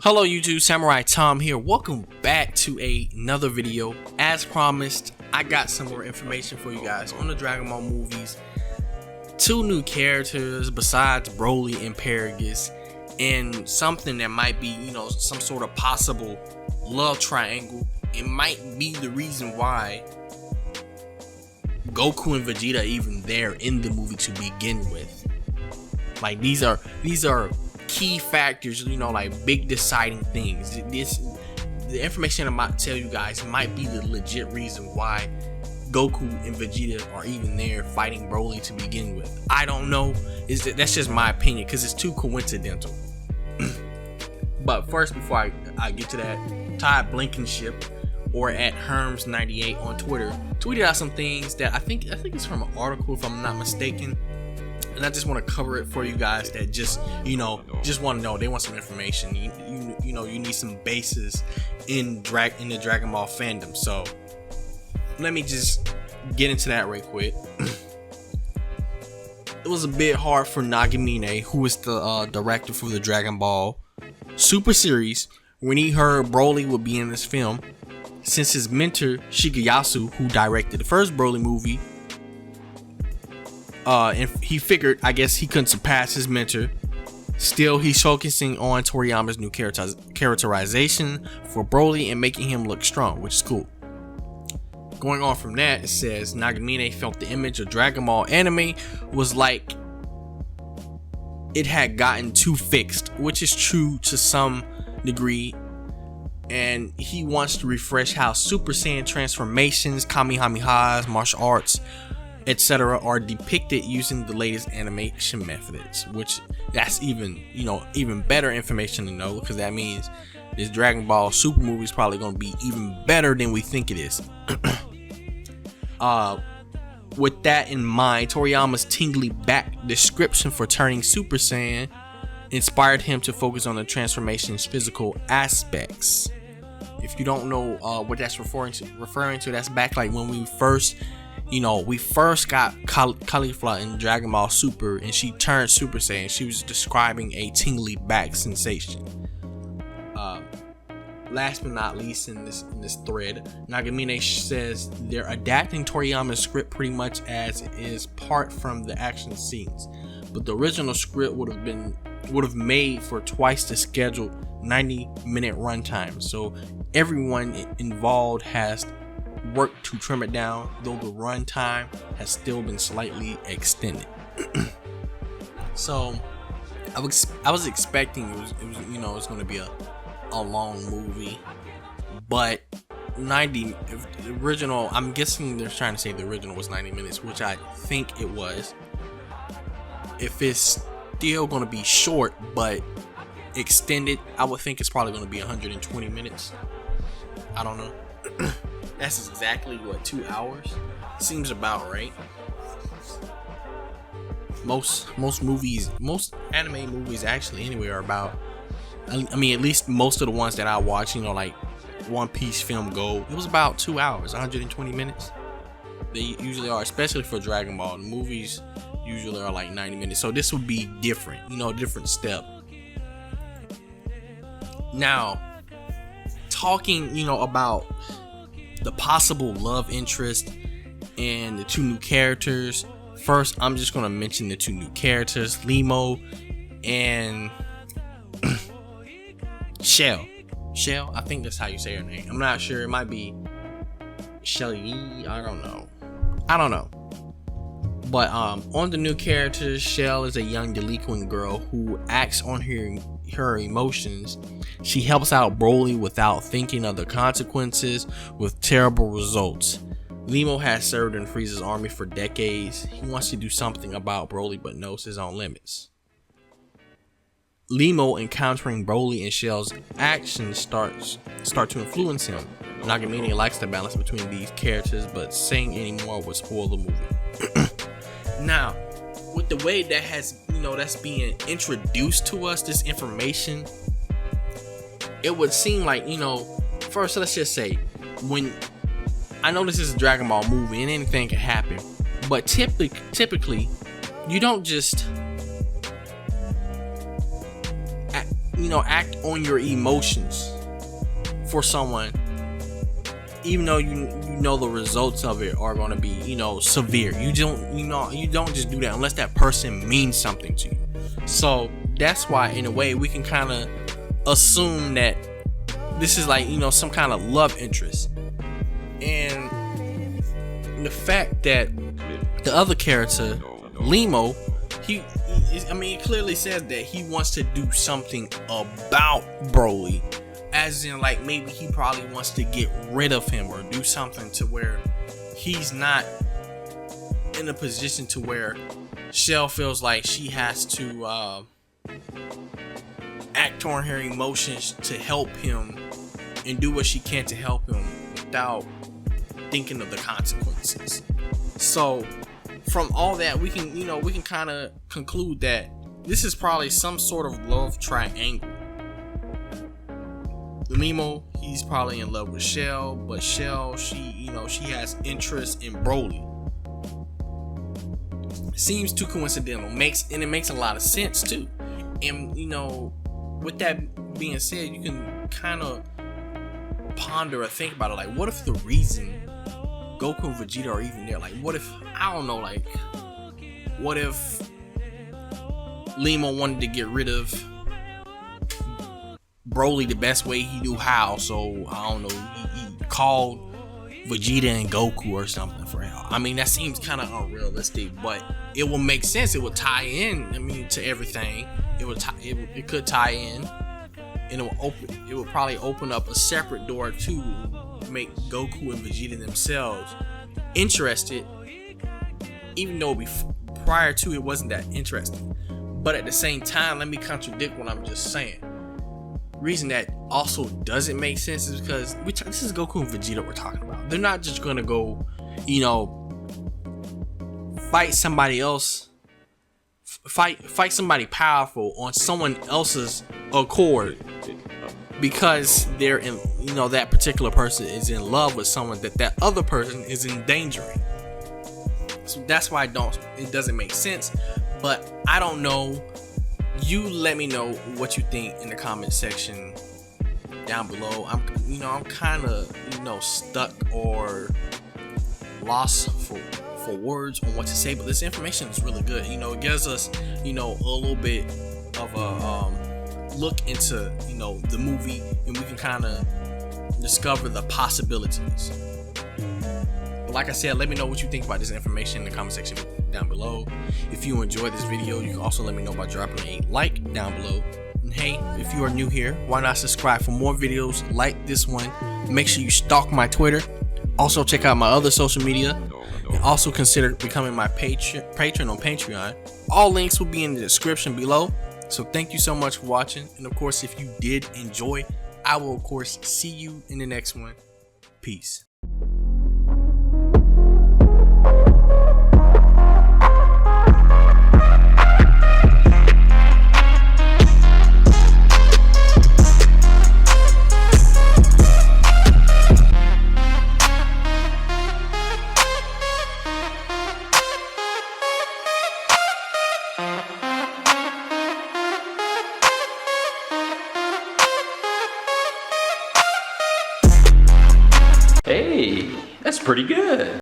Hello YouTube, Samurai Tom here. Welcome back to another video. As promised, I got some more information for you guys on the Dragon Ball movies. Two new characters besides Broly and Paragus, and something that might be, some sort of possible love triangle. It might be the reason why Goku and Vegeta are even there in the movie to begin with. Like these are key factors, like big deciding things. The information I'm about to tell you guys might be the legit reason why Goku and Vegeta are even there fighting Broly to begin with. I don't know. That's just my opinion because it's too coincidental. But first, before I get to that, Todd Blankenship, or at Herms98 on Twitter, tweeted out some things that I think it's from an article, if I'm not mistaken. And I just want to cover it for you guys that just want to know. They want some information. You need some bases in the Dragon Ball fandom. So let me just get into that right quick. It was a bit hard for Nagamine, who is the director for the Dragon Ball Super series, when he heard Broly would be in this film, since his mentor Shigeyasu, who directed the first Broly movie, and he figured, I guess, he couldn't surpass his mentor. Still, he's focusing on Toriyama's new characterization for Broly and making him look strong, which is cool. Going on from that, it says Nagamine felt the image of Dragon Ball anime was like it had gotten too fixed, which is true to some degree, and he wants to refresh how Super Saiyan transformations, Kamehamehas, martial arts, etc. are depicted using the latest animation methods, which that's even better information to know, because that means this Dragon Ball Super movie is probably going to be even better than we think it is. With that in mind, Toriyama's tingly back description for turning Super Saiyan inspired him to focus on the transformation's physical aspects. If you don't know what that's referring to, that's back like when we first got Caulifla in Dragon Ball Super, and she turned Super Saiyan. She was describing a tingly back sensation. Last but not least, in this thread, Nagamine says they're adapting Toriyama's script pretty much as it is, part from the action scenes, but the original script would have made for twice the scheduled 90-minute runtime. So everyone involved has worked to trim it down, though the runtime has still been slightly extended. So I was expecting it was going to be a long movie, but 90, the original, I'm guessing they're trying to say the original was 90 minutes, which I think it was. If it's still going to be short but extended, I would think it's probably going to be 120 minutes. I don't know. That's exactly what, 2 hours? Seems about right. Most anime movies actually anyway are about, I mean, at least most of the ones that I watch, like One Piece, Film Gold, it was about 2 hours, 120 minutes. They usually are, especially for Dragon Ball. The movies usually are like 90 minutes. So this would be different, different step. Now, talking, about the possible love interest and the two new characters. First, I'm just going to mention the two new characters, Limo and Shell, I think that's how you say her name. I'm not sure. It might be Shelly. I don't know. But on the new characters, Shell is a young delinquent girl who acts on her emotions. She helps out Broly without thinking of the consequences, with terrible results. Limo has served in Frieza's army for decades. He wants to do something about Broly but knows his own limits. Limo encountering Broly and Shell's actions start to influence him. Nagamine likes the balance between these characters, but saying any more would spoil the movie. Now, with the way that that's being introduced to us, this information, it would seem like, first let's just say, when I know this is a Dragon Ball movie and anything can happen, but typically you don't just act on your emotions for someone, even though you know the results of it are going to be severe. You don't just do that unless that person means something to you. So that's why, in a way, we can kind of assume that this is like some kind of love interest. And the fact that the other character, Limo, it clearly says that he wants to do something about Broly, as in like maybe he probably wants to get rid of him or do something to where he's not in a position to where Shell feels like she has to act on her emotions to help him and do what she can to help him without thinking of the consequences. So from all that, we can kind of conclude that this is probably some sort of love triangle. Limo, he's probably in love with Shell, but Shell, she has interest in Broly. Seems too coincidental. It makes a lot of sense too. And with that being said, you can kind of ponder or think about it. Like, what if the reason Goku and Vegeta are even there? Like, what if, I don't know, like, what if Limo wanted to get rid of Broly the best way he knew how? So, I don't know, he called Vegeta and Goku or something for him. I mean, that seems kind of unrealistic, but it will make sense. It will tie in, to everything. It could tie in, and it will probably open up a separate door to make Goku and Vegeta themselves interested, even though prior to it wasn't that interesting. But at the same time, let me contradict what I'm just saying. Reason that also doesn't make sense is because this is Goku and Vegeta we're talking about. They're not just gonna go, fight somebody else, fight somebody powerful on someone else's accord because they're in, that particular person is in love with someone that other person is endangering. So that's why it doesn't make sense. But I don't know. You let me know what you think in the comment section down below. I'm kind of stuck or lost for words on what to say, but this information is really good. It gives us a little bit of a look into the movie, and we can kind of discover the possibilities. But like I said, let me know what you think about this information in the comment section down below. If you enjoyed this video, you can also let me know by dropping a like down below. And hey, if you are new here, why not subscribe for more videos like this one? Make sure you stalk my Twitter. Also check out my other social media, and also consider becoming my patron on Patreon. All links will be in the description below. So thank you so much for watching, and of course, if you did enjoy, I will of course see you in the next one. Peace. Hey, that's pretty good.